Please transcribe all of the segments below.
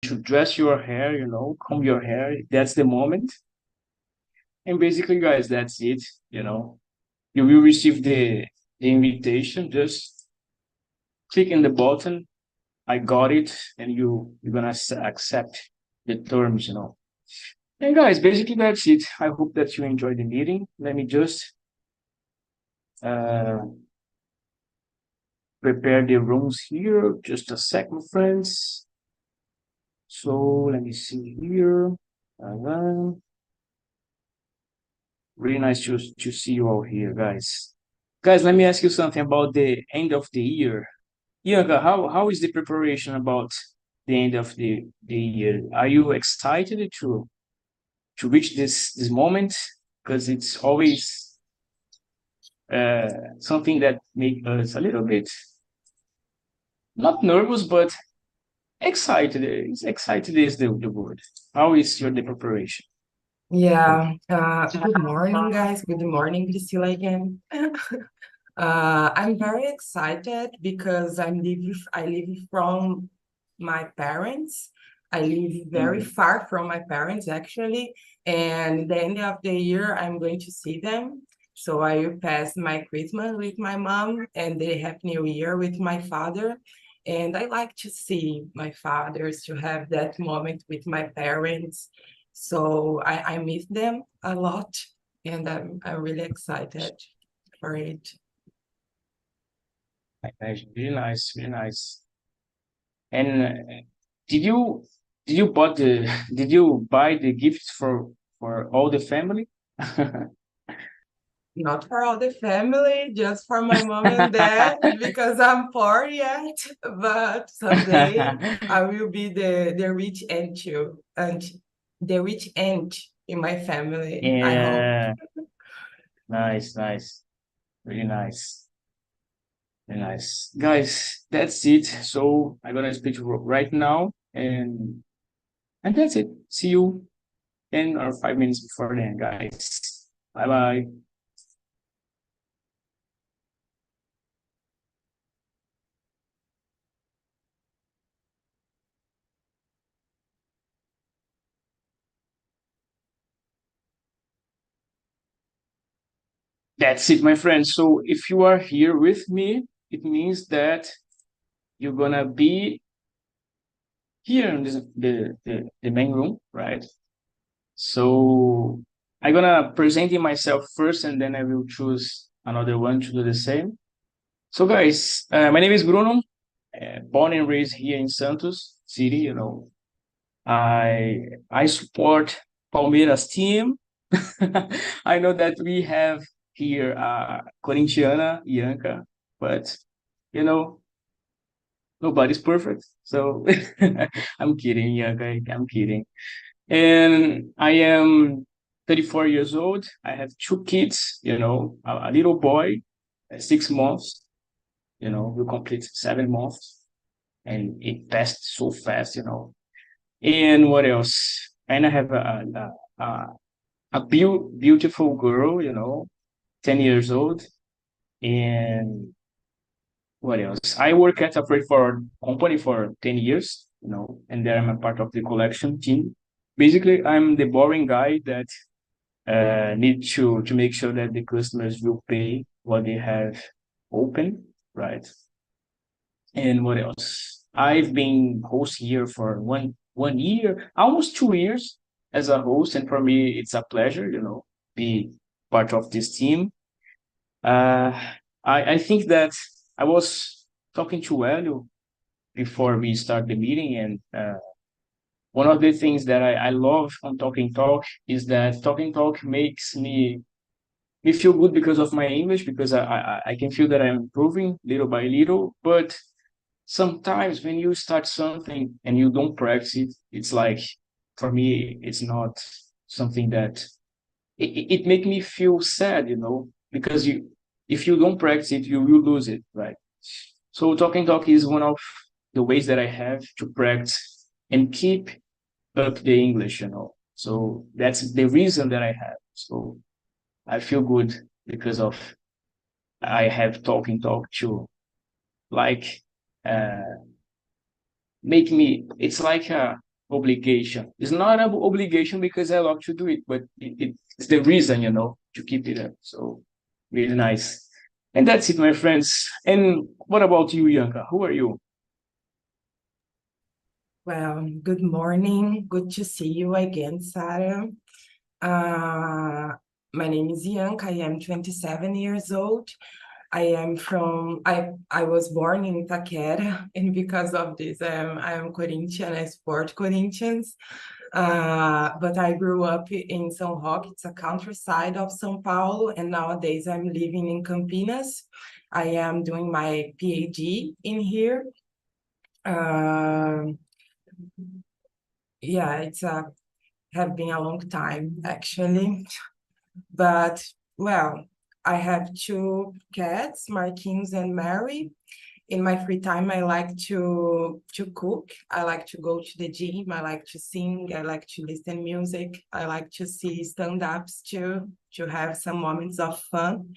to dress your hair, comb your hair. That's the moment. And basically, guys, that's it. You know, you will receive the invitation. Just click in the button. I got it, and you're gonna accept the terms. And guys, basically that's it. I hope that you enjoyed the meeting. Let me just uh, prepare the rooms here. Just a sec, my friends. So let me see here. Uh, really nice to see you all here, guys. Guys, let me ask you something about the end of the year. Yanga, how is the preparation about the end of the year? Are you excited to reach this moment? Because it's always something that makes us a little bit not nervous, but excited. Excited is the word. How is your the preparation? Yeah, good morning, guys. Good morning, Priscilla again. I'm very excited because I live from my parents. I live very Mhm. far from my parents, actually. And the end of the year, I'm going to see them. So I will pass my Christmas with my mom and the Happy New Year with my father. And I like to see my fathers, to have that moment with my parents. So I miss them a lot, and I'm really excited for it. Nice, really nice, really nice. And did you did you bought the did you buy the gifts for all the family? Not for all the family, just for my mom and dad, because I'm poor yet. But someday I will be the rich aunt too, and the rich aunt in my family, I hope. Yeah, nice, nice, really nice, really nice, guys. That's it. So I'm gonna speak right now, and that's it. See you 10 or 5 minutes before then, guys. Bye bye. That's it, my friends. So if you are here with me, it means that you're gonna be here in the main room, right? So I'm gonna present myself first, and then I will choose another one to do the same. So, guys, my name is Bruno, born and raised here in Santos City. I support Palmeiras team. I know that we have here Corintiana, Ianca, but you know nobody's perfect. So I'm kidding, Ianca. I'm kidding. And I am 34 years old. I have two kids. A little boy, 6 months. Will complete 7 months, and it passed so fast. And what else? And I have a beautiful girl, 10 years old. And what else? I work at a freight for company for 10 years, and there I'm a part of the collection team. Basically, I'm the boring guy that need to make sure that the customers will pay what they have open, right? And what else? I've been host here for one year, almost 2 years as a host, and for me it's a pleasure, be part of this team. Uh, I think that I was talking to Elio before we start the meeting, and one of the things that I love on Talking Talk is that Talking Talk makes me feel good because of my English, because I can feel that I'm improving little by little. But sometimes when you start something and you don't practice it, it's like, for me, it's not something that it make me feel sad, because if you don't practice it, you will lose it, right? So Talking Talk is one of the ways that I have to practice and keep up the English. So that's the reason that I have. So I feel good because of I have Talking Talk to like uh make me it's like obligation. It's not an obligation because I love to do it, but it's the reason, to keep it up. So really nice. And that's it, my friends. And what about you, Yanka? Who are you? Well, good morning. Good to see you again, Sarah. Uh, my name is Bianca. I am 27 years old. I was born in Itaquera, and because of this, I am Corinthian, I support Corinthians. But I grew up in São Roque, it's a countryside of São Paulo, and nowadays I'm living in Campinas. I am doing my PhD in here. Uh, yeah, it's have been a long time actually, but well, I have two cats, Marquinhos and Mary. In my free time, I like to cook. I like to go to the gym. I like to sing. I like to listen music. I like to see stand-ups too, to have some moments of fun.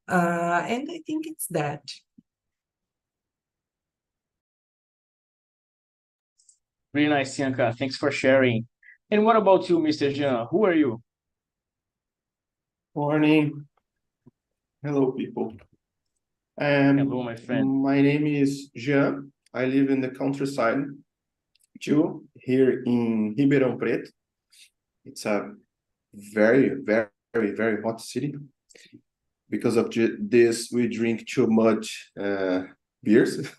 And I think it's that. Really nice, Yanka. Thanks for sharing. And what about you, Mr. Jean? Who are you? Morning. Hello, people. Hello, my friend. My name is Jean. I live in the countryside too, here in Ribeirão Preto. It's a very, very, very hot city. Because of this, we drink too much beers.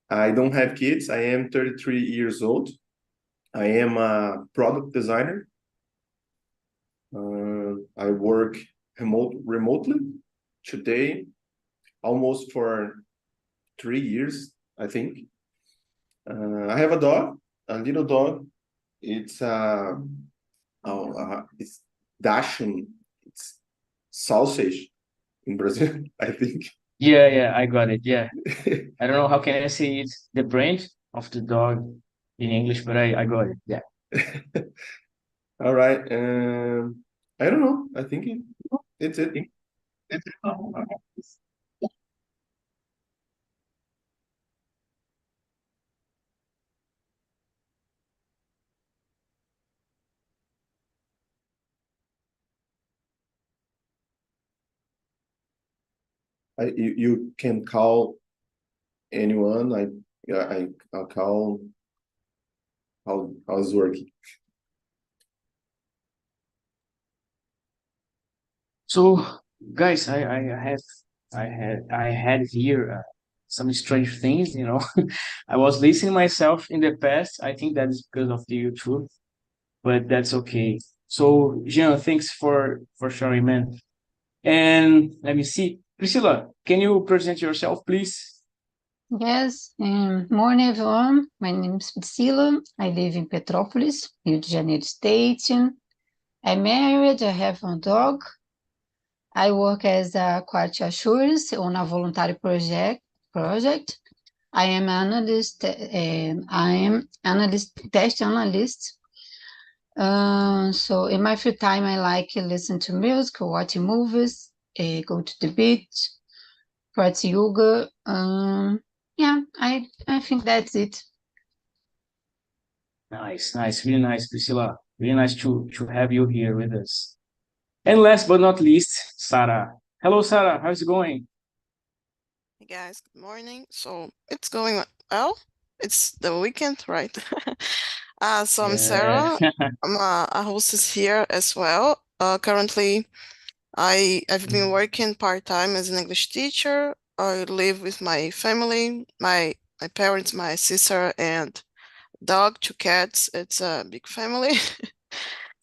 I don't have kids. I am 33 years old. I am a product designer. I work remotely today, almost for 3 years, I think. I have a dog, a little dog. It's it's Dachshund. It's sausage in Brazil, I think. Yeah, I got it. Yeah. I don't know how can I say it, the brand of the dog in English, but I got it. Yeah. All right. I don't know. I think it's it. You can call anyone. I'll call how's working. So, guys, I had here some strange things. I was listening myself in the past. I think that is because of the YouTube, but that's okay. So, Jean, thanks for sharing, man. And let me see, Priscilla, can you present yourself, please? Yes, morning everyone. My name is Priscila. I live in Petrópolis, Rio de Janeiro State. I'm married, I have a dog. I work as a quality assurance on a voluntary project. I am analyst, test analyst. So in my free time, I like to listen to music, watch movies, go to the beach, practice yoga. Yeah, I think that's it. Nice, really nice, Priscilla. Really nice to have you here with us. And last but not least, Sarah. Hello, Sarah. How's it going? Hey guys, good morning. So it's going well. It's the weekend, right? So I'm Yeah. Sarah. I'm a hostess here as well. Currently, I've been working part-time as an English teacher. I live with my family, my parents, my sister, and dog, two cats. It's a big family.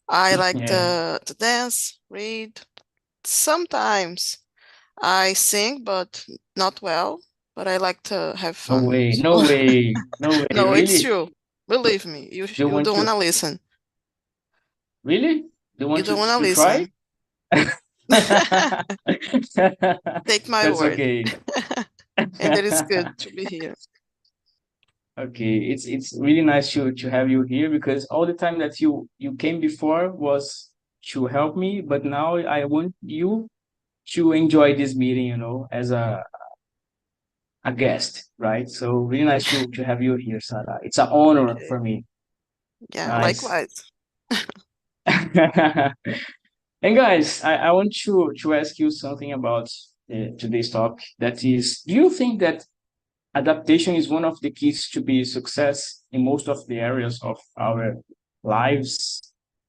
I like Yeah. to dance, read. Sometimes I sing, but not well. But I like to have No fun. way, So no way, no way. no, it's Really? true. Believe me, you Do you you want don't to wanna listen. really? Do you You want don't wanna to try? listen. Take my That's word. okay. And it is good to be here. Okay, it's really nice to have you here because all the time that you came before was to help me, but now I want you to enjoy this meeting, as a guest, right? So really nice to have you here, Sarah. It's an honor Okay. for me. Yeah, Nice. likewise. And guys, I want to ask you something about today's talk. That is, do you think that adaptation is one of the keys to be success in most of the areas of our lives?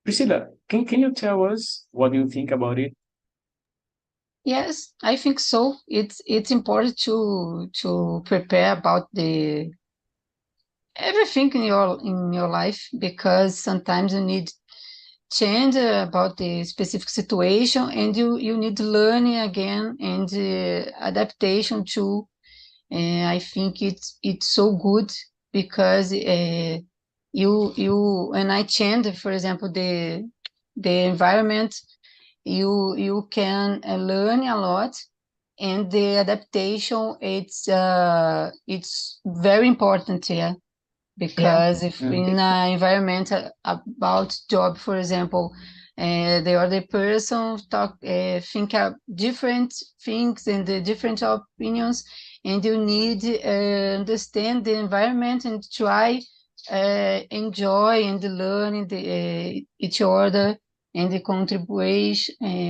Priscilla, can you tell us what you think about it? Yes, I think so. It's important to prepare about the everything in your life, because sometimes you need change about the specific situation, and you need learning again, and adaptation too. And I think it's so good, because you when I change, for example, the environment, you can learn a lot, and the adaptation, it's very important here, because if in an environment about job, for example, the other person think of different things and the different opinions, and you need understand the environment and try enjoy and learn each other, and the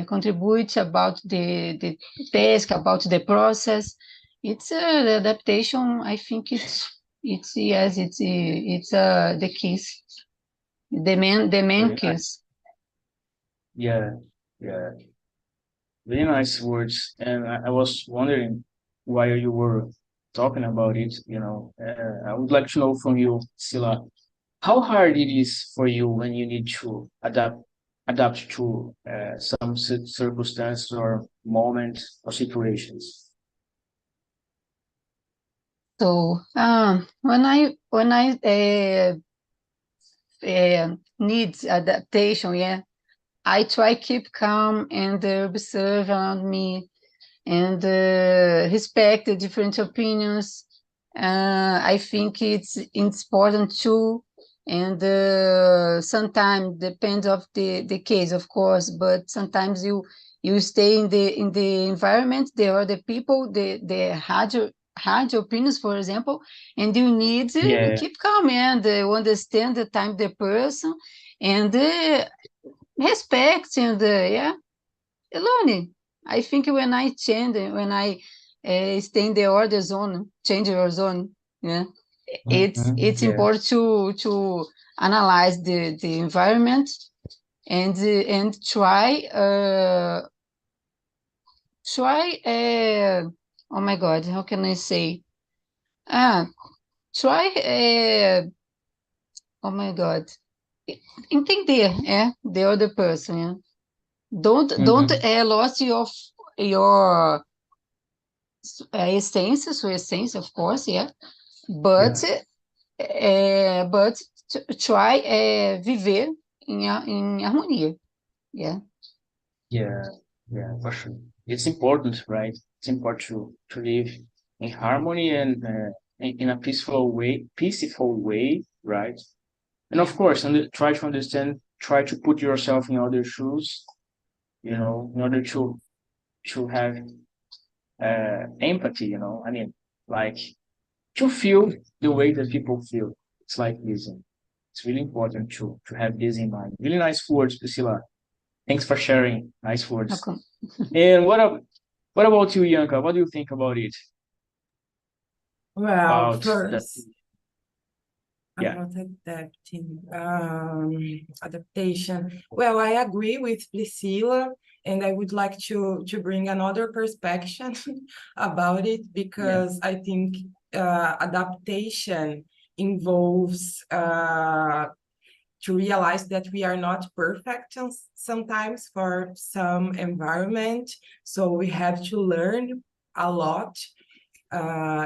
contribute about the task, about the process. It's the adaptation. I think it's yes, it's the keys, the main Really nice. keys. Yeah, yeah. Very nice words. And I was wondering why you were talking about it, you know. I would like to know from you, Sila, how hard it is for you when you need to adapt to some circumstances or moments or situations. So when I need adaptation, yeah, I try keep calm and observe around me, and respect the different opinions. I think it's important too, and sometimes depends of the case, of course. But sometimes you stay in the environment, there are the people, the hard opinions, for example, and you need to Yeah. keep calm and understand the time the person, and respect, and yeah, learning. I think when I change, when I stay in the order zone, change your zone, yeah, it's Yeah. important to analyze the environment, and try oh my God, how can I say? Ah, try oh my God, entender, the other person, yeah. Don't lose your essência, sua essência, of course, yeah. But try viver em harmonia, yeah. Yeah. Yeah, for sure. It's important, right? It's important to live in harmony and in a peaceful way, right? And of course, try to understand, try to put yourself in other shoes, you know, in order to have empathy, you know. I mean, like to feel the way that people feel. It's like this. And it's really important to have this in mind. Really nice words, Priscilla. Thanks for sharing. Nice words. Welcome. And what about you, Yanka? What do you think about it? Well, About that? first, Yeah. about adaptation. Well, I agree with Priscilla, and I would like to bring another perspective about it, because I think adaptation involves to realize that we are not perfect sometimes for some environment, so we have to learn a lot.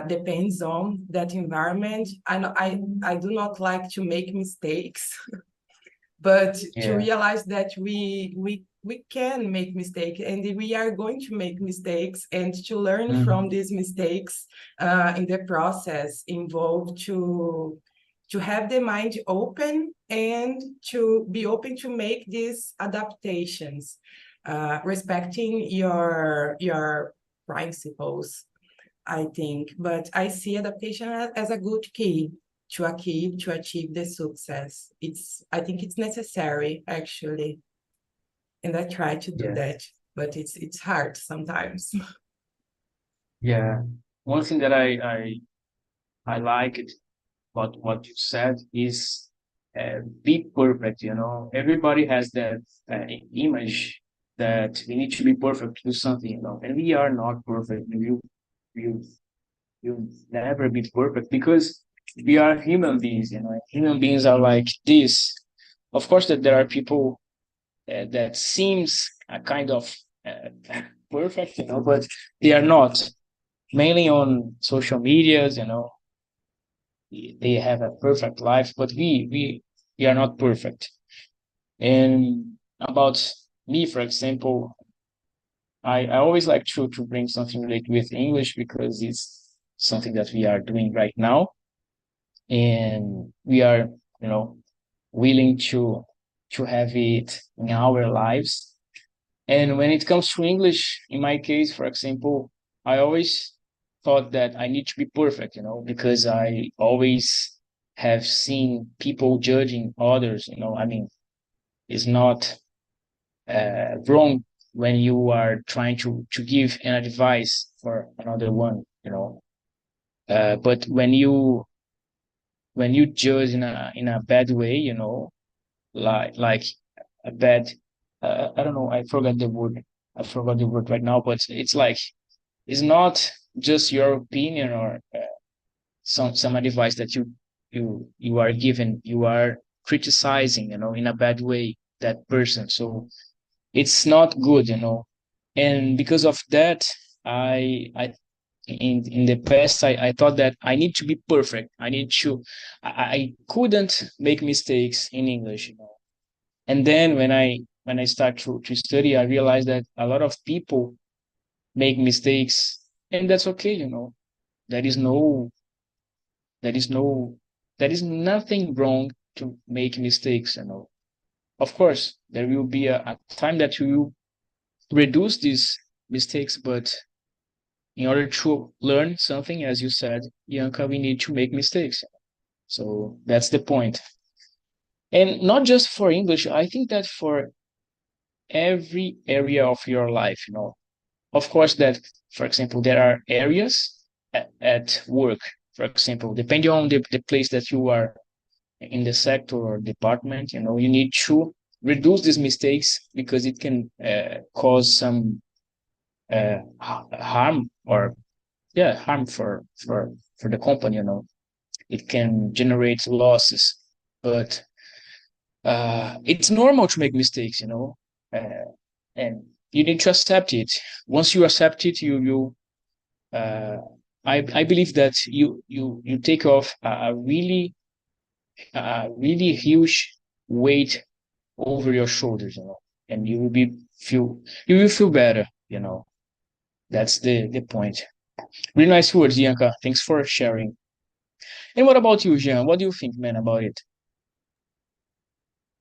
Depends on that environment. I do not like to make mistakes, but to realize that we can make mistakes, and we are going to make mistakes, and to learn from these mistakes in the process involved to have the mind open, and to be open to make these adaptations, respecting your principles. I think. But I see adaptation as a good key to achieve the success. I think it's necessary actually, and I try to do Yeah. that, but it's hard sometimes. Yeah. One thing that I like it, what you said is be perfect, you know. Everybody has that image that we need to be perfect to do something, you know, and we are not perfect. You you'll never be perfect because we are human beings, you know. And human beings are like this. Of course, that there are people that seems a kind of perfect, you know, but they are not. Mainly on social medias, you know, they have a perfect life, but we are not perfect. And about me, for example, I always like to bring something related with English because it's something that we are doing right now, and we are, you know, willing to have it in our lives. And when it comes to English, in my case, for example, I always thought that I need to be perfect, you know, because I always have seen people judging others, you know. I mean, it's not wrong when you are trying to give an advice for another one, you know. But when you judge in a bad way, you know, like a bad, I don't know, I forgot the word. I forgot the word right now, but it's like it's not just your opinion or some advice that you are given. You are criticizing, you know, in a bad way that person. So it's not good, you know. And because of that, I in the past I thought that I need to be perfect. I need to I couldn't make mistakes in English, you know. And then when I start to study, I realized that a lot of people make mistakes, and that's okay, you know. There is no there is no there is nothing wrong to make mistakes, you know. Of course, there will be a time that you will reduce these mistakes, but in order to learn something, as you said, Bianca, we need to make mistakes. So that's the point. And not just for English, I think that for every area of your life, you know. Of course, that, for example, there are areas at work, for example, depending on the place that you are in the sector or department, you know, you need to reduce these mistakes because it can cause some harm or harm for the company, you know. It can generate losses, but it's normal to make mistakes, you know, and you need to accept it. Once you accept it, uh, I believe that you take off a really huge weight over your shoulders, you know, and you will feel better, you know. That's the point. Really nice words, Bianca. Thanks for sharing. And what about you, Jean? What do you think, man, about it?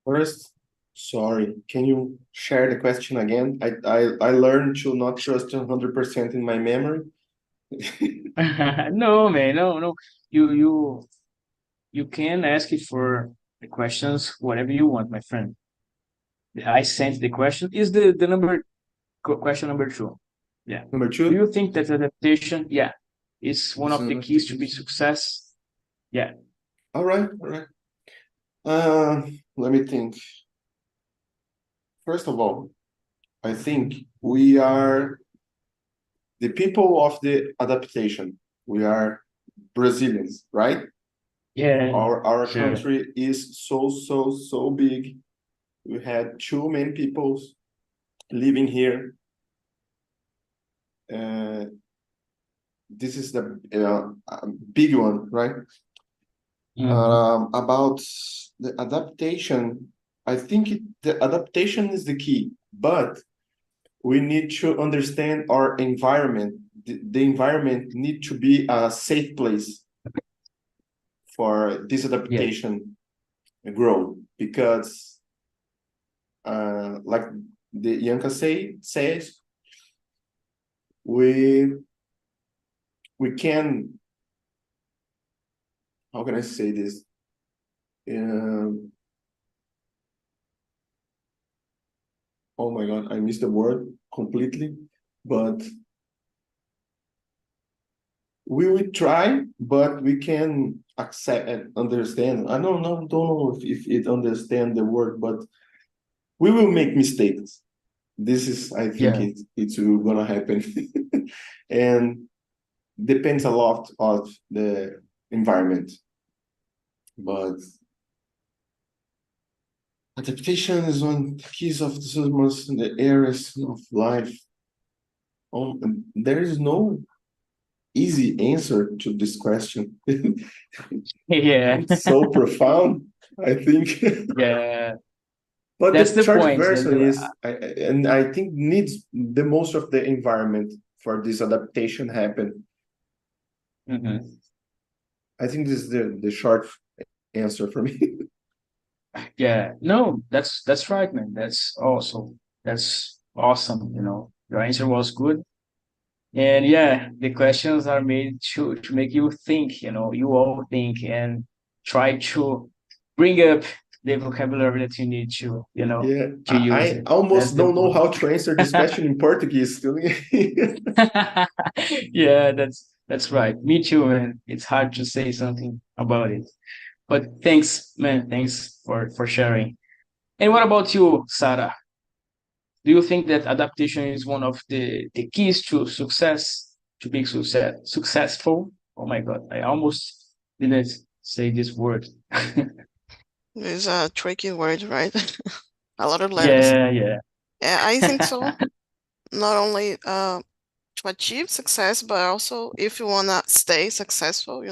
First, sorry, can you share the question again? I learned to not trust 100% in my memory. No, man, no. You you can ask it for the questions, whatever you want, my friend. I sent the question. Is the question number two? Yeah. Number Do two? you think that adaptation, yeah, is one Is of the one of the keys to be keys. success? Yeah. All right. Let me think. First of all, I think we are the people of the adaptation. We are Brazilians, right? Yeah. Our Sure. country is so big. We had too many people living here. This is the big one, right? About the adaptation, I think the adaptation is the key, but we need to understand our environment. The environment need to be a safe place for this Yeah. adaptation grow, because like the Yanka says, we we can, how can I say this? Oh my God, I missed the word completely, but we will try, but we can accept and understand. I don't know if it understand the word, but we will make mistakes. This is, I think Yeah. it's gonna happen. And depends a lot of the environment. But adaptation is one keys of the areas of life. There is no easy answer to this question. Yeah. It's so profound, I think. Yeah. But That's the the short point. version is, and I think needs the most of the environment for this adaptation happen. Mhm. I think this is the short answer for me. Yeah. No, that's right, man. That's awesome. Your answer was good. And yeah, the questions are made to make you think, you all think and try to bring up the vocabulary that you need Yeah, to use I it. That's almost the don't know point. how to answer this question in Portuguese still. Yeah, that's right. Me too, man. It's hard to say something about it. But thanks, man. Thanks for sharing. And what about you, Sarah? Do you think that adaptation is one of the keys to success, to being successful? Oh my God, I almost didn't say this word. It's a tricky word, right? A lot of letters. Yeah, yeah. Yeah, I think so. Not only to achieve success, but also if you wanna stay successful,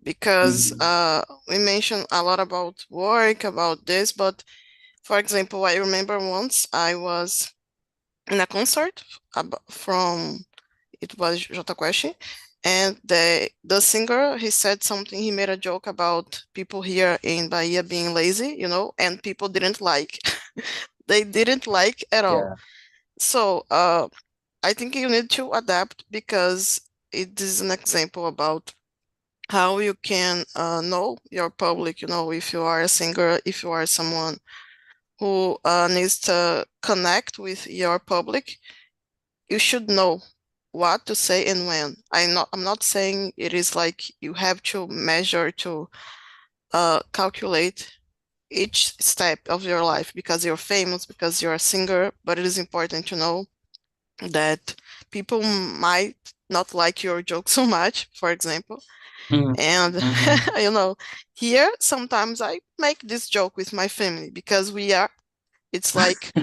because Mhm. we mentioned a lot about work, about this, but for example, I remember once I was in a concert from it was Jota Quest, and the singer, he said something, he made a joke about people here in Bahia being lazy, and people didn't like. They didn't like at all. Yeah. So I think you need to adapt because it is an example about how you can know your public, if you are a singer, if you are someone who needs to connect with your public, you should know what to say and when. I'm not saying it is like you have to measure to calculate each step of your life because you're famous, because you're a singer, but it is important to know that people might not like your joke so much, for example. Mhm. And Mhm. here sometimes I make this joke with my family because it's like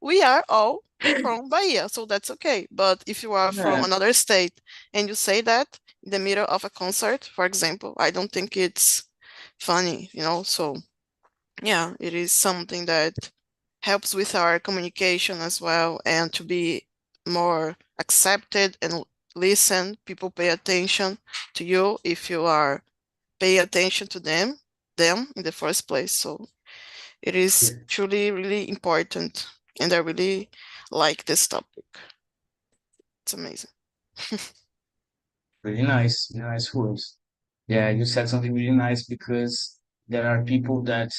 we are all from Bahia, so that's okay. But if you are from Yeah. another state and you say that in the middle of a concert, for example, I don't think it's funny, So yeah, it is something that helps with our communication as well and to be more accepted and listen. People pay attention to you if you are pay attention to them in the first place. So it is Yeah. truly really important, and I really like this topic. It's amazing. Really nice words. Yeah, you said something really nice because there are people that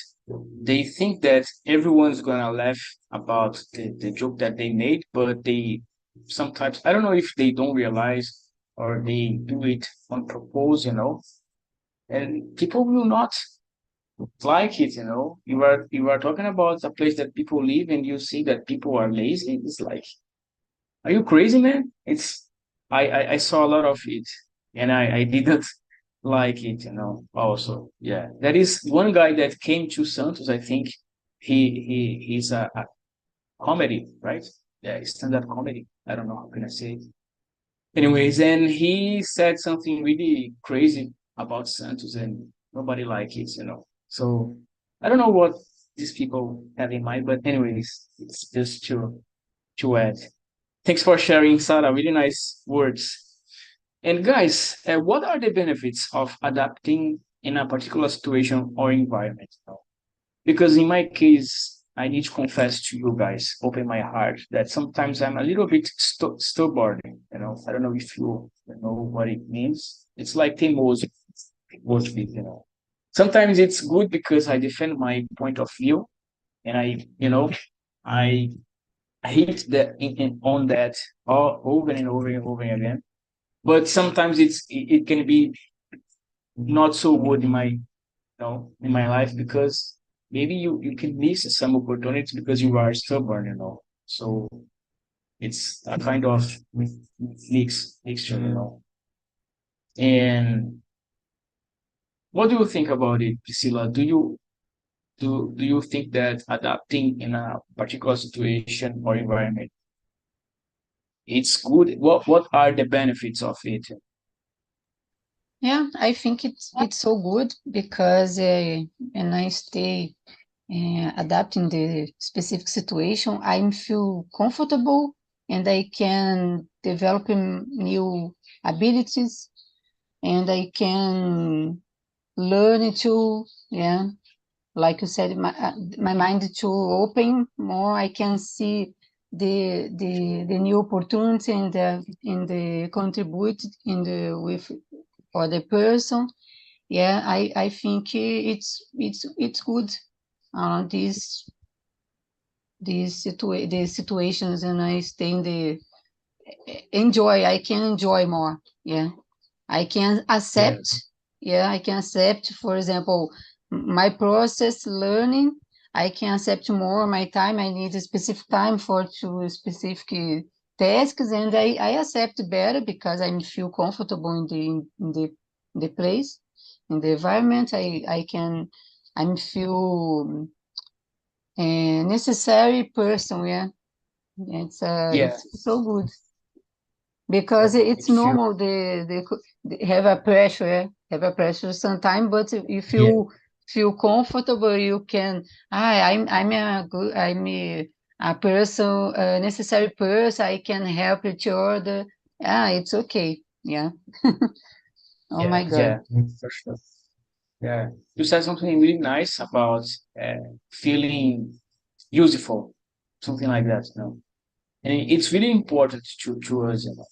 they think that everyone's gonna laugh about the joke that they made, but they sometimes, I don't know if they don't realize or they do it on purpose, and people will not like it. You are talking about a place that people live and you see that people are lazy. It's like, are you crazy, man? I saw a lot of it and I didn't like it. Also, yeah. There is one guy that came to Santos, I think he's a comedy, right? Yeah, stand-up comedy. I don't know how can I say it. Anyways, and he said something really crazy about Santos and nobody liked it. So I don't know what these people have in mind, but anyways, it's just to add. Thanks for sharing, Sarah. Really nice words. And guys, what are the benefits of adapting in a particular situation or environment? Because in my case, I need to confess to you guys, open my heart, that sometimes I'm a little bit stubborn. I don't know if you know what it means. It's like teimoso, worship, you know. Sometimes it's good because I defend my point of view, and I hit on that all over and over and over again. But sometimes it can be not so good in in my life, because maybe you can miss some opportunities because you are stubborn, you know. So it's a kind of mixture, you know. And what do you think about it, Priscilla? Do you think that adapting in a particular situation or environment, it's good? What are the benefits of it? Yeah, I think it's so good because when I stay adapting the specific situation, I feel comfortable and I can develop new abilities and I can learn to, yeah, like you said, my mind to open more. I can see the new opportunity in the contribute in the with other person. Yeah, I think it's good. These the situations, and I stay in the enjoy. I can enjoy more. Yeah, I can Yeah, accept. Yeah, I can accept. For example, my process learning. I can accept more my time. I need a specific time for two specific tasks, and I accept better because I feel comfortable in the place, in the environment. I feel necessary person. Yeah, yeah, it's so good yeah. because it's It feels, normal they have a pressure sometimes, but if yeah, you feel comfortable, you can I'm a good a person, a necessary person. I can help each other. It's okay. Yeah. Oh yeah, my God. yeah, for sure. Yeah, you said something really nice about feeling useful, something like that, you know. And it's really important to us, you know.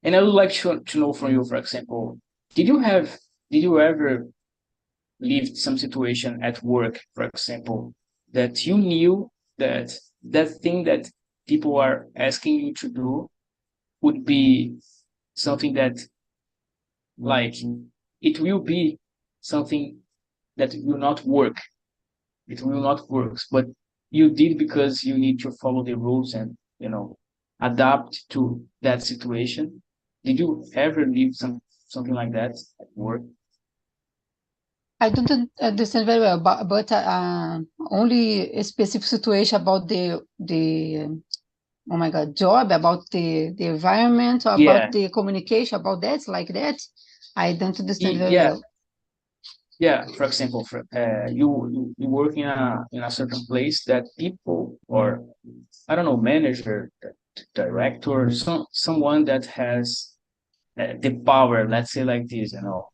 And I would like to know from you, for example, did you have did you ever lived some situation at work, for example, that you knew that that thing that people are asking you to do would be something that, like, it will be something that will not work. It will not work, but you did because you need to follow the rules and, adapt to that situation. Did you ever live something like that at work? I don't understand very well, but only a specific situation about the oh my God, job, about the environment, or about Yeah, the communication, about that, like that. I don't understand very yeah, well. yeah. For example, you work in a certain place that people, or I don't know, manager, director, someone that has the power. Let's say like this, you know,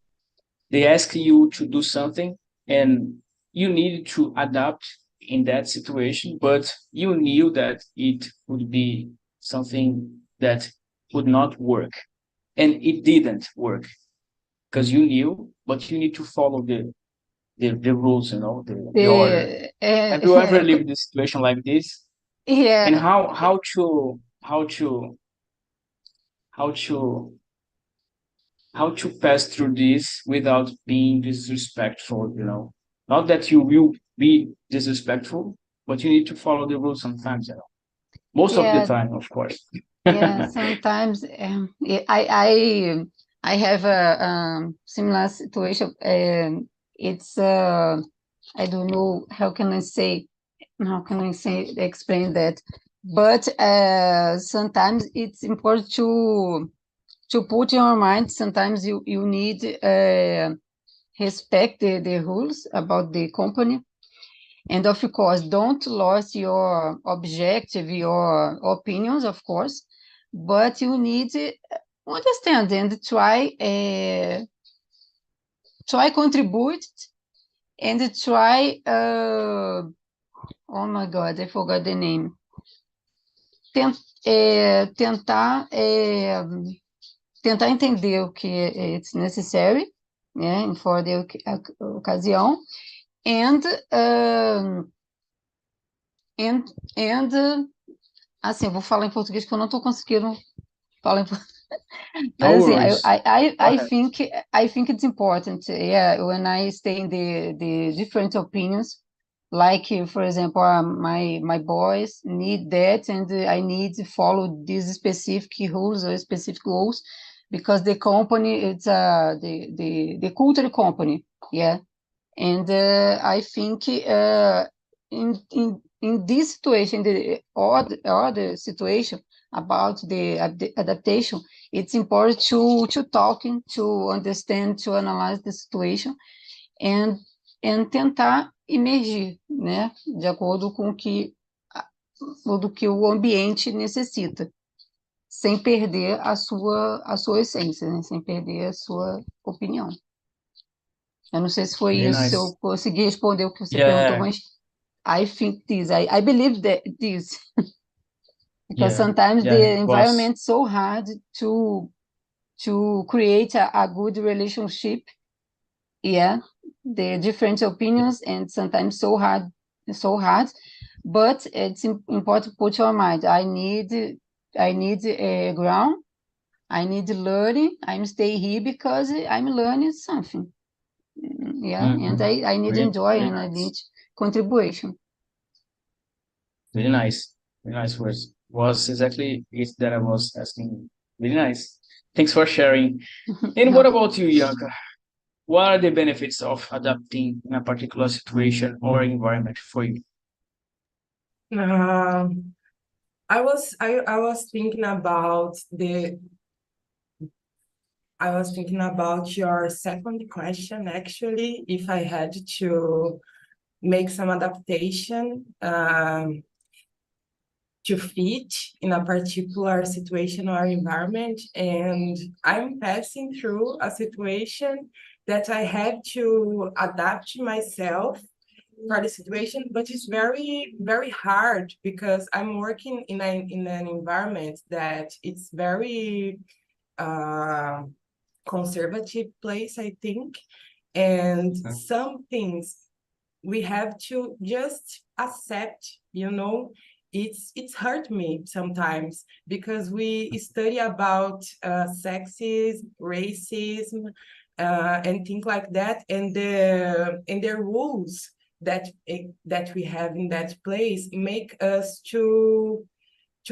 they ask you to do something, and you need to adapt in that situation, but you knew that it would be something that would not work, and it didn't work because you knew, but you need to follow the rules, you know, the order. The Have you ever lived a situation like this? And yeah, how to how to pass through this without being disrespectful, you know? Not that you will be disrespectful, but you need to follow the rules sometimes, you know. Most of the yeah, time, of course. yeah. Sometimes I have a similar situation. It's I don't know how can I say explain that, but sometimes it's important to put in your mind. Sometimes you need respect the rules about the company, and of course don't lose your objective, your opinions, of course, but you need to understand and try contribute and try oh my God, I forgot the name. Tentar tentar entender o que it's necessary, yeah, for the occasion, and assim, eu vou falar em português que eu não estou conseguindo falar em português. No worries. I think it's important, yeah, when I stay in the different opinions, like for example, my boys need that, and I need to follow these specific rules or specific goals, because the company, it's the culture company, yeah, and I think in this situation, the other situation about the adaptation, it's important to talking, to understand, to analyze the situation, and tentar emergir, né, de acordo com do que o ambiente necessita, sem perder a sua essência, né, sem perder a sua opinião. Eu não sei se foi Very isso, se nice. eu consegui responder o que você Yeah. perguntou, mas I think this, I believe that this, because Yeah. sometimes Yeah, the it was. environment is so hard to create a good relationship. Yeah, the different opinions, and sometimes so hard, but it's important to put your mind. I need a ground. I need learning. I'm stay here because I'm learning something. Yeah, and I need enjoy, Very and I nice. need contribution. Very nice. Very nice words. Was exactly it that I was asking. Very nice. Thanks for sharing. And what about you, Bianca? What are the benefits of adapting in a particular situation or environment for you? I was thinking about your second question, actually, if I had to make some adaptation to fit in a particular situation or environment. And I'm passing through a situation that I had to adapt myself for the situation, but it's very, very hard because I'm working in an environment that it's very conservative place, I think. And some things we have to just accept, it's hurt me sometimes because we study about sexism, racism, and things like that, and the rules that we have in that place make us to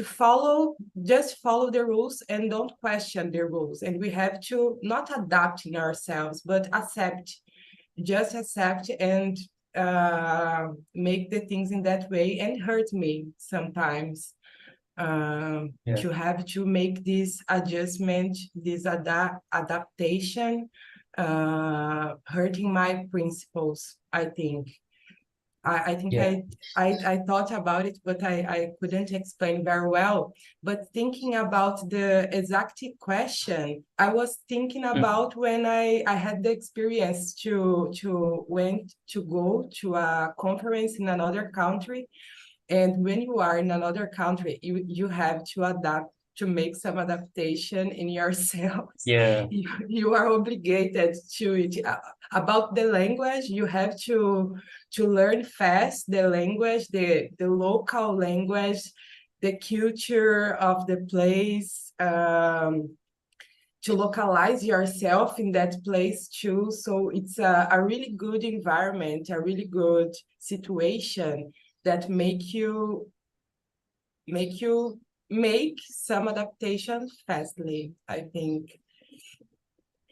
follow the rules and don't question the rules, and we have to not adapt in ourselves but just accept and make the things in that way, and hurt me sometimes to have to make this adjustment, this adaptation, hurting my principles, I think. I think I thought about it, but I couldn't explain very well. But thinking about the exact question, I was thinking about when I had the experience to go to a conference in another country. And when you are in another country, you have to adapt, to make some adaptation in yourselves. Yeah. You are obligated to it. About the language, you have to learn fast the language, the local language, the culture of the place, to localize yourself in that place too. So it's a really good environment, a really good situation that make you make some adaptation fastly, I think.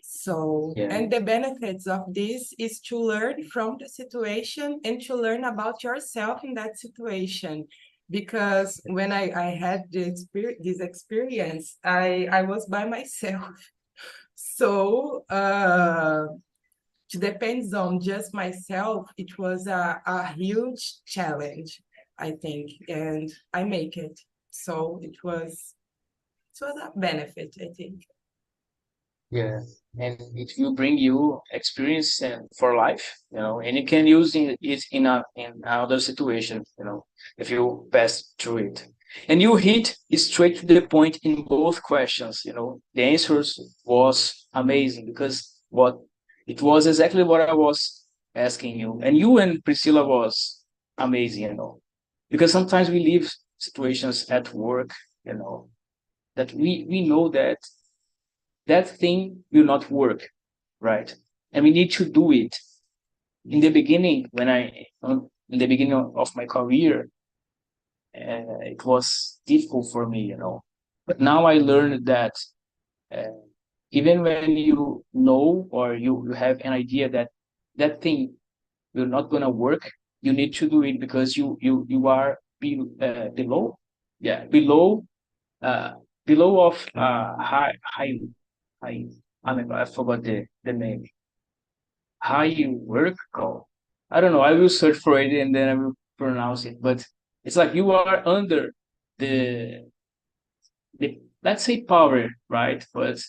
So, and the benefits of this is to learn from the situation and to learn about yourself in that situation. Because when I had this experience, I was by myself. So it depends on just myself. It was a huge challenge, I think, and I make it. So it was a benefit, I think. Yeah, and it will bring you experience for life, and you can use it in another situation, if you pass through it. And you hit straight to the point in both questions. The answers was amazing because it was exactly what I was asking you. And you and Priscilla was amazing. Because sometimes we leave situations at work, that we know that thing will not work, right? And we need to do it. In the beginning, in the beginning of my career, it was difficult for me. But now I learned that uh, even when you know or you have an idea that thing will not gonna work, you need to do it because you are below, yeah, uh, below of high. I forgot the name. High work call. I don't know. I will search for it and then I will pronounce it. But it's like you are under the let's say power, right? But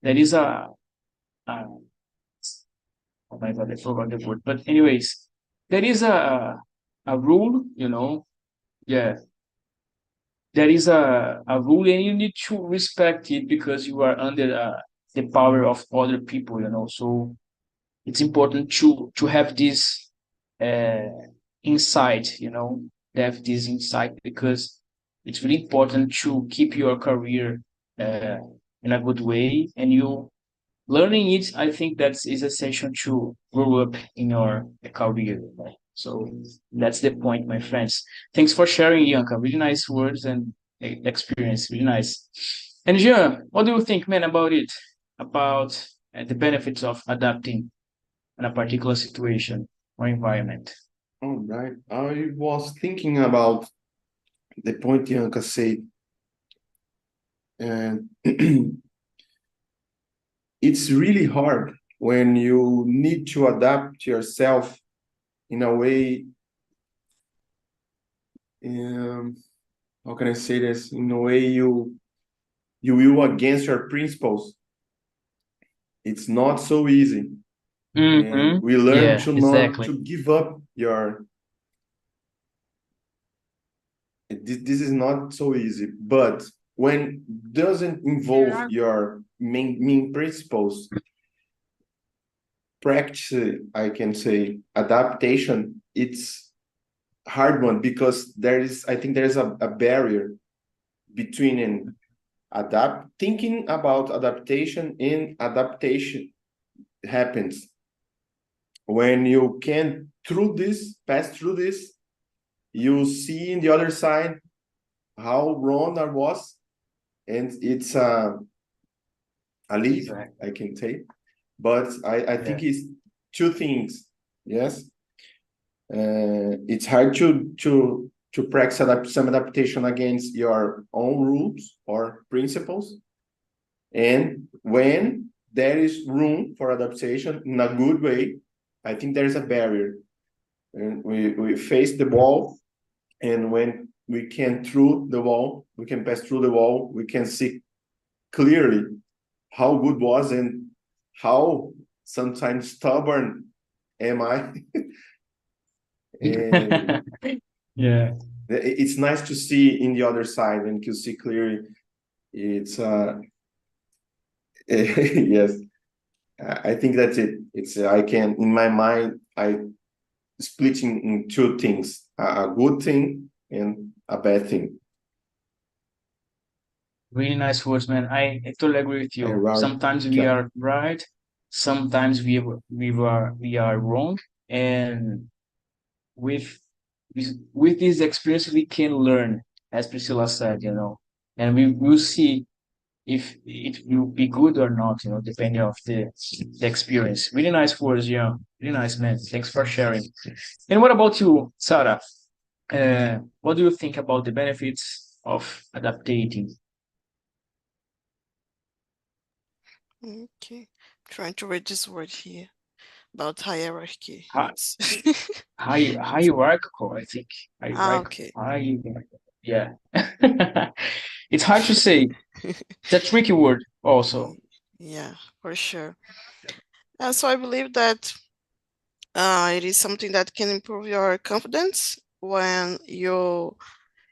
there is a oh my god, I forgot the word. But anyways, there is a rule, Yeah, there is a rule and you need to respect it because you are under the power of other people. So it's important to have this uh, insight, to have this insight because it's really important to keep your career uh, in a good way and you learning it. I think that is essential to grow up in your career. Right? So that's the point, my friends. Thanks for sharing, Yanka. Really nice words and experience. Really nice. And Jean, what do you think, man, about it? About the benefits of adapting in a particular situation or environment? All right. I was thinking about the point Bianca said, and it's really hard when you need to adapt yourself in a way. How can I say this? In a way you will against your principles. It's not so easy, and we learn Yeah, to not exactly. to give up your. This is not so easy, but when doesn't involve your main principles, practice, I can say, adaptation, it's hard one because I think there's a barrier between thinking about adaptation and adaptation happens when you can pass through this, you see in the other side how wrong I was, and it's a leap, Exactly. I can say. But I think it's two things. Yes, it's hard to practice some adaptation against your own rules or principles, and when there is room for adaptation in a good way, I think there is a barrier, and we face the wall, and when we can pass through the wall, we can see clearly how good was and how sometimes stubborn am I. And Yeah. it's nice to see in the other side and to see clearly. It's yes, I think that's it. It's I can in my mind I splitting in two things: a good thing and a bad thing. Really nice words, man. I totally agree with you. Sometimes we are right, sometimes we are wrong, and with with this experience we can learn, as Priscilla said, and we will see if it will be good or not, depending of the experience. Really nice words, yeah. Really nice, man. Thanks for sharing. And what about you, Sarah? What do you think about the benefits of adapting? Okay, trying to read this word here about hierarchy. Hi, It's hierarchical, I think. okay. Yeah. It's hard to say. It's a tricky word also. Yeah, for sure. So I believe that it is something that can improve your confidence when you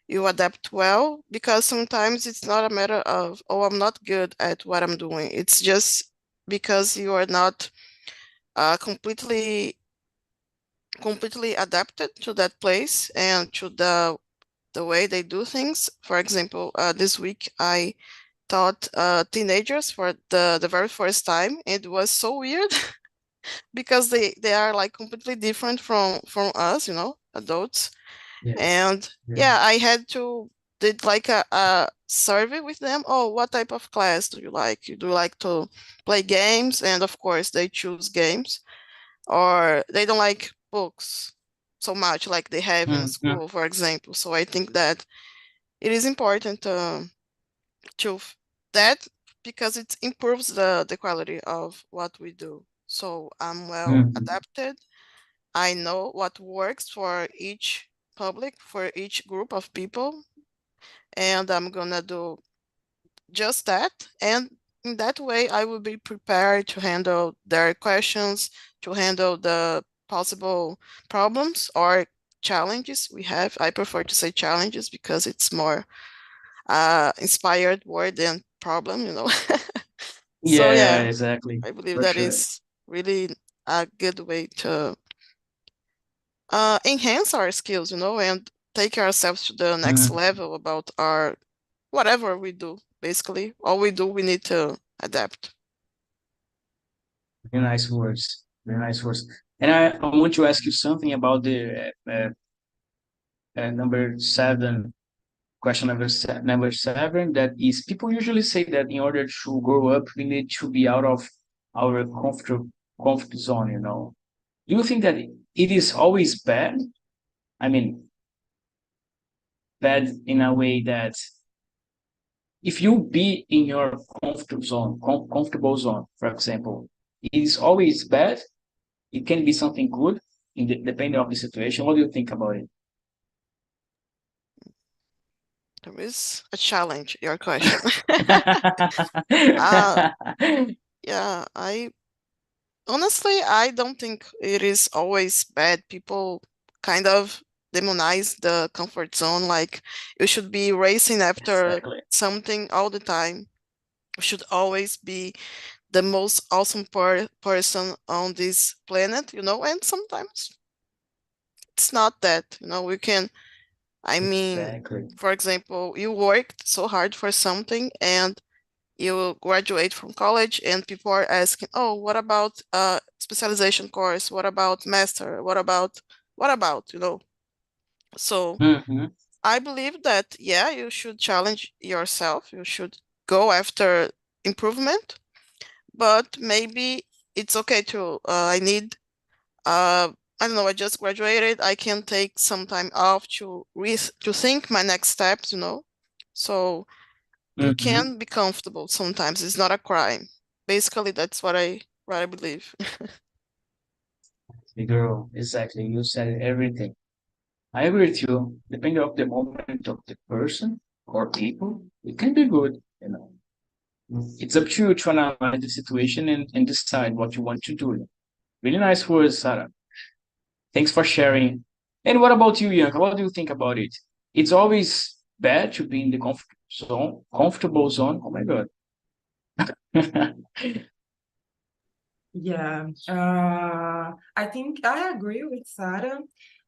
you adapt well, because sometimes it's not a matter of, oh, I'm not good at what I'm doing. It's just because you are not completely adapted to that place and to the way they do things. For example, this week I taught teenagers for the very first time. It was so weird because they are like completely different from us, you know, adults. Yes. And Yeah. yeah, I had to did like a survey with them. Oh, what type of class do you like? You do like to play games? And of course they choose games. Or they don't like books so much like they have in school, for example. So I think that it is important to that, because it improves the quality of what we do. So I'm well adapted. I know what works for each public, for each group of people, and I'm gonna do just that. And in that way, I will be prepared to handle their questions, to handle the possible problems or challenges we have. I prefer to say challenges because it's more inspired word than problem, you know. So Yeah, yeah, exactly. I believe For that sure. is really a good way to enhance our skills, you know, and take ourselves to the next level about our whatever we do. Basically, all we do, we need to adapt. Very nice words. Very nice words. And I want to ask you something about the number 7, question number 7, that is, people usually say that in order to grow up, we need to be out of our comfort zone, you know. Do you think that it is always bad? I mean, bad in a way that if you be in your comfortable zone, for example, it is always bad. It can be something good depending on the situation. What do you think about it? There is a challenge, your question. uh, yeah, I honestly, I don't think it is always bad. People kind of demonize the comfort zone, like you should be racing after Exactly. something all the time. You should always be the most awesome person on this planet, you know, and sometimes it's not that, you know, we can, I mean, Exactly. for example, you worked so hard for something and you graduate from college and people are asking, oh, what about specialization course? What about master? What about, you know? So I believe that, yeah, you should challenge yourself. You should go after improvement, but maybe it's okay to, I don't know, I just graduated. I can take some time off to think my next steps, you know? So you can be comfortable sometimes. It's not a crime. Basically, that's what I believe. The girl, exactly. You said everything. I agree with you. Depending on the moment of the person or people, it can be good, you know. It's up to you to analyze the situation and decide what you want to do. Really nice words, Sarah. Thanks for sharing. And what about you, Bianca? What do you think about it? It's always bad to be in the comfortable zone. Oh my God. Yeah, I think I agree with Sarah.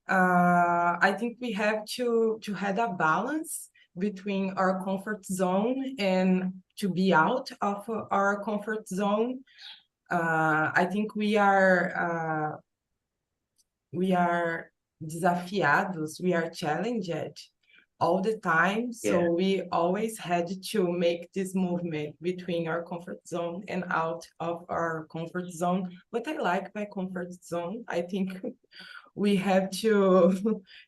I think we have to have a balance between our comfort zone and to be out of our comfort zone. I think we are desafiados, we are challenged all the time. So Yeah. we always had to make this movement between our comfort zone and out of our comfort zone. What I like by comfort zone, I think we have to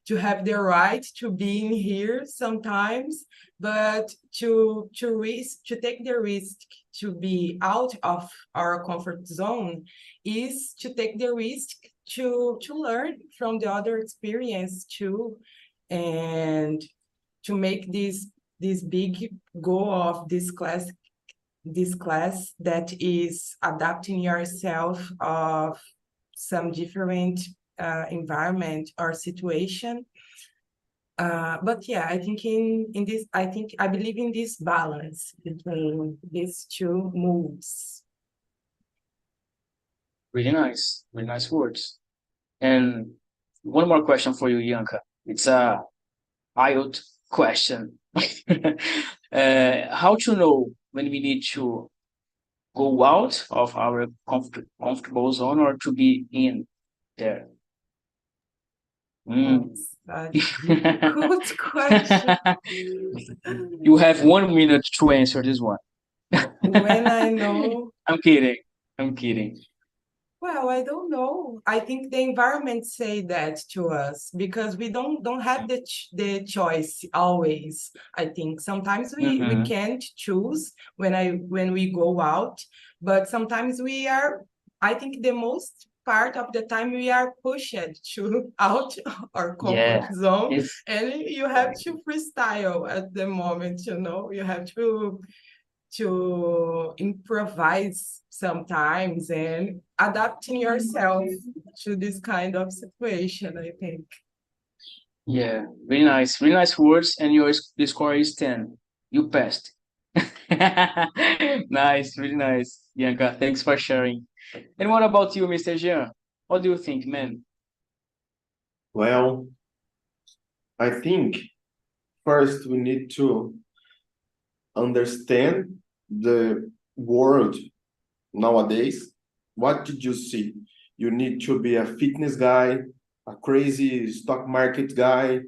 to have the right to be in here sometimes, but to take the risk to be out of our comfort zone is to take the risk to learn from the other experience too, and to make this big goal of this class that is adapting yourself of some different environment or situation. But yeah, I think in this, I believe in this balance between these two moods. Really nice words. And one more question for you, Yanka. It's a IELTS question. How to know when we need to go out of our comfortable zone or to be in there? That's a difficult question. You have 1 minute to answer this one. When I know, I'm kidding. I'm kidding. well, I don't know. I think the environment say that to us because we don't have the choice always. I think sometimes we Mhm. can't choose when we go out, but sometimes we are. I think the most part of the time we are pushed to out our comfort Yeah. zone, It's and you have to freestyle at the moment. You have to improvise sometimes and adapting yourself to this kind of situation, I think. yeah, really nice. Really nice words, and the score is 10. You passed. Nice, really nice. Bianca, thanks for sharing. And what about you, Mr. Jean? What do you think, man? Well, I think first we need to understand the world nowadays. What did you see? You need to be a fitness guy, a crazy stock market guy,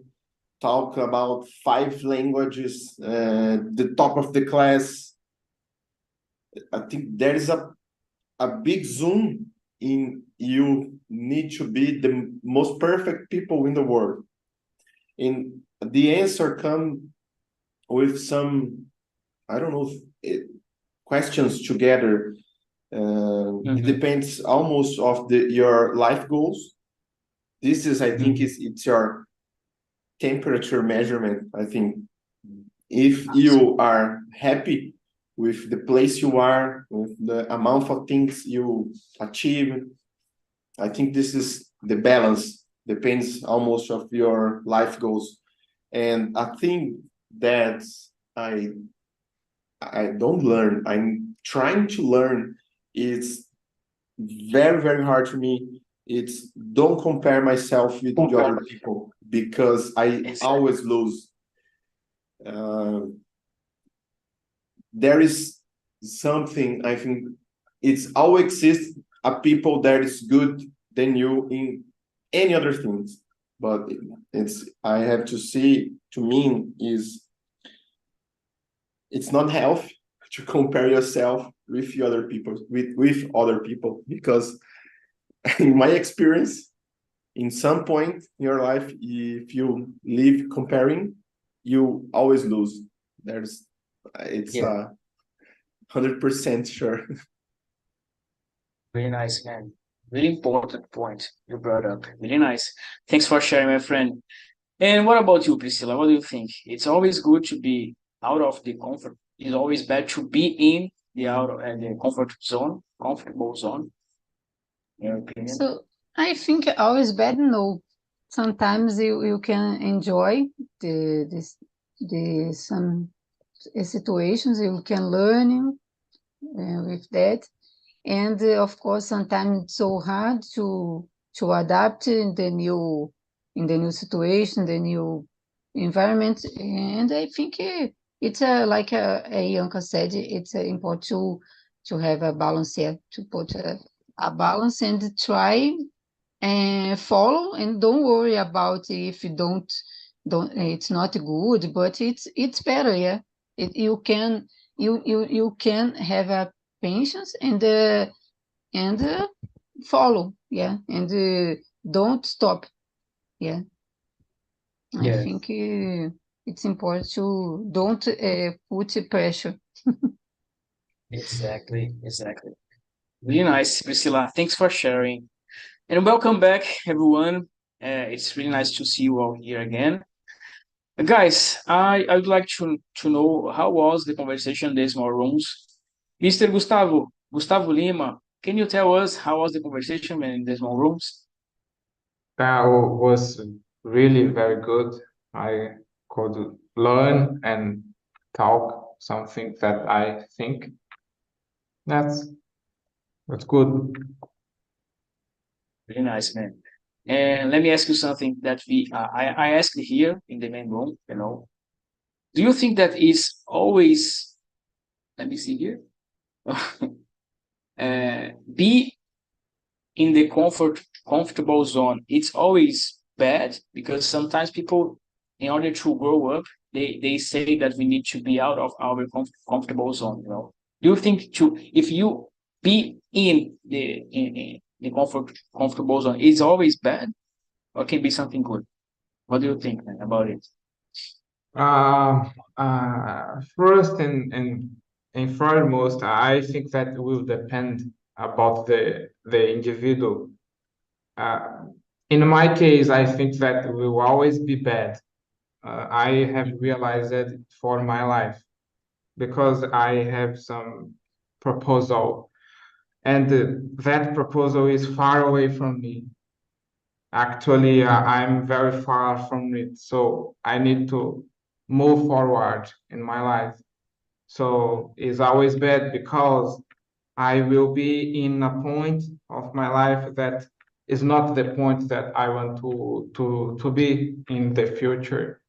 talk about 5 languages, the top of the class. I think there is a big zoom in you need to be the most perfect people in the world. And the answer come with some, I don't know, questions together. It Mhm. depends almost of your life goals. This is, I think, Mhm. it's your temperature measurement. I think if Nice. you are happy with the place you are, with the amount of things you achieve, I think this is the balance, depends almost of your life goals. And I think that I I don't learn. I'm trying to learn. It's very, very hard for me. It's don't compare myself with the other people because I Exactly. always lose. Uh, there is something I think it's always exists a people that is good than you in any other things. But it's I have to see to me is it's not healthy to compare yourself with the other people with other people because in my experience in some point in your life if you live comparing you always lose there's it's Yeah, 100% sure. really nice, man. Really important point you brought up. Really nice. Thanks for sharing, my friend. And what about you, Priscilla? What do you think? It's always good to be out of the comfort. It's always bad to be in the comfort zone, comfortable zone, in your opinion. So I think always bad no. Sometimes you can enjoy the some situations you can learn with that. And of course, sometimes it's so hard to adapt in the new situation, the new environment. And I think it's like Yanka said, it's important to have a balance here, to put a balance and try and follow, and don't worry about if you don't it's not good, but it's better, yeah. You can you can have a patience and follow, yeah, and don't stop, yeah. I Yeah, think it's important to don't put pressure. exactly. Really nice, Priscilla. Thanks for sharing. And welcome back, everyone. It's really nice to see you all here again. Guys, I would like to know how was the conversation in the small rooms. Mr. Gustavo Lima, can you tell us how was the conversation in the small rooms? That was really very good. I could learn and talk something that I think. That's good. Very nice, man. And let me ask you something that I asked here in the main room, you know. Do you think that is always, let me see here, be in the comfortable zone, it's always bad? Because sometimes people, in order to grow up, they say that we need to be out of our comfortable zone, you know. Do you think if you be in the comfortable zone, is always bad or can be something good? What do you think, man, about it? First and foremost, I think that will depend about the individual. In my case, I think that will always be bad. I have realized that for my life because I have some proposal, and that proposal is far away from me. Actually, I'm very far from it, so I need to move forward in my life. So it's always bad because I will be in a point of my life that is not the point that I want to be in the future.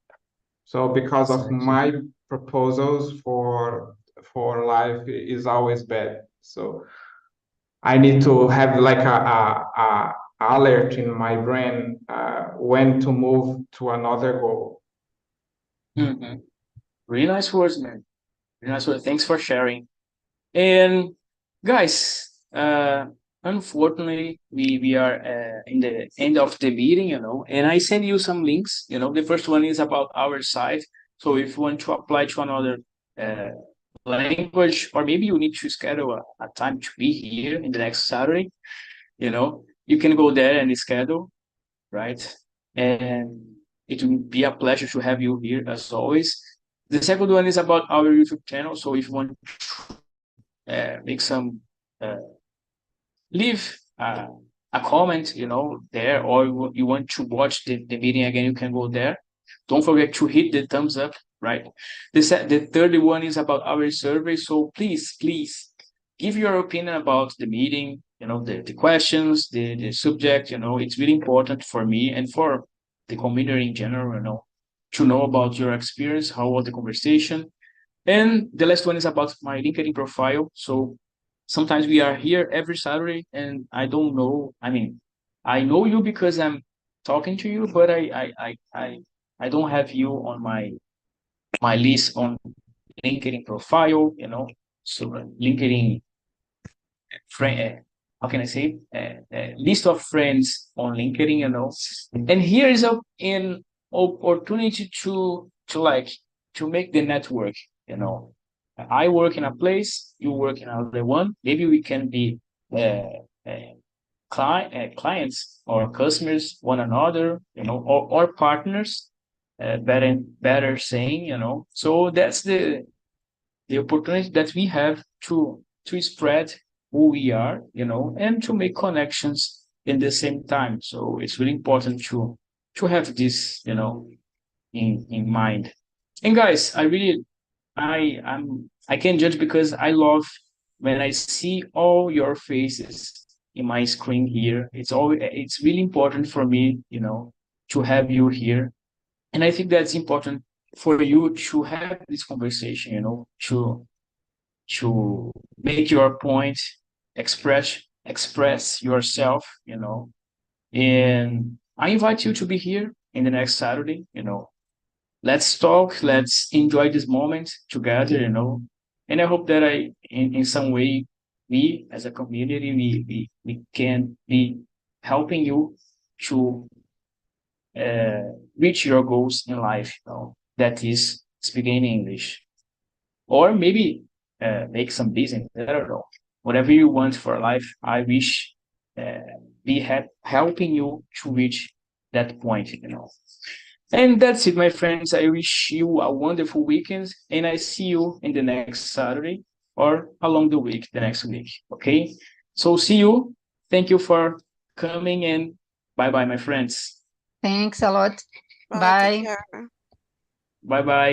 So because of my proposals for life is always bad. So I need to have like a alert in my brain when to move to another goal. Mm-hmm. Really nice words, man. Really nice words. Thanks for sharing. And guys, unfortunately, we are in the end of the meeting, you know, and I send you some links. You know, the first one is about our site. So if you want to apply to another uh, language, or maybe you need to schedule a time to be here in the next Saturday, you know, you can go there and schedule, right? And it will be a pleasure to have you here as always. The second one is about our YouTube channel. So if you want make some uh, leave a comment, you know, there, or you want to watch the meeting again, you can go there. Don't forget to hit the thumbs up, right? The third one is about our survey. So please give your opinion about the meeting, you know, the questions, the subject, you know. It's really important for me and for the community in general, you know, to know about your experience, how was the conversation. And the last one is about my LinkedIn profile. So sometimes we are here every Saturday, and I don't know. I mean, I know you because I'm talking to you, but I don't have you on my list on LinkedIn profile. You know, so LinkedIn friend. How can I say? List of friends on LinkedIn. You know, and here is an opportunity to like to make the network. You know, I work in a place, you work in another one. Maybe we can be uh, uh, clients or customers, one another, you know, or partners. Better saying, you know. So that's the opportunity that we have to spread who we are, you know, and to make connections in the same time. So it's really important to have this, you know, in mind. And guys, I can judge because I love when I see all your faces in my screen here. It's really important for me, you know, to have you here. And I think that's important for you to have this conversation, you know, to make your point, express yourself, you know. And I invite you to be here in the next Saturday, you know. Let's talk, let's enjoy this moment together, you know. And I hope that in some way, we as a community, we can be helping you to reach your goals in life, you know, that is speaking English. Or maybe make some business, I don't know. Whatever you want for life, I wish be helping you to reach that point, you know. And that's it, my friends. I wish you a wonderful weekend, and I see you in the next Saturday or along the week, the next week. Okay? So see you. Thank you for coming, and bye bye, my friends. Thanks a lot. Bye, take Bye. care. Bye bye.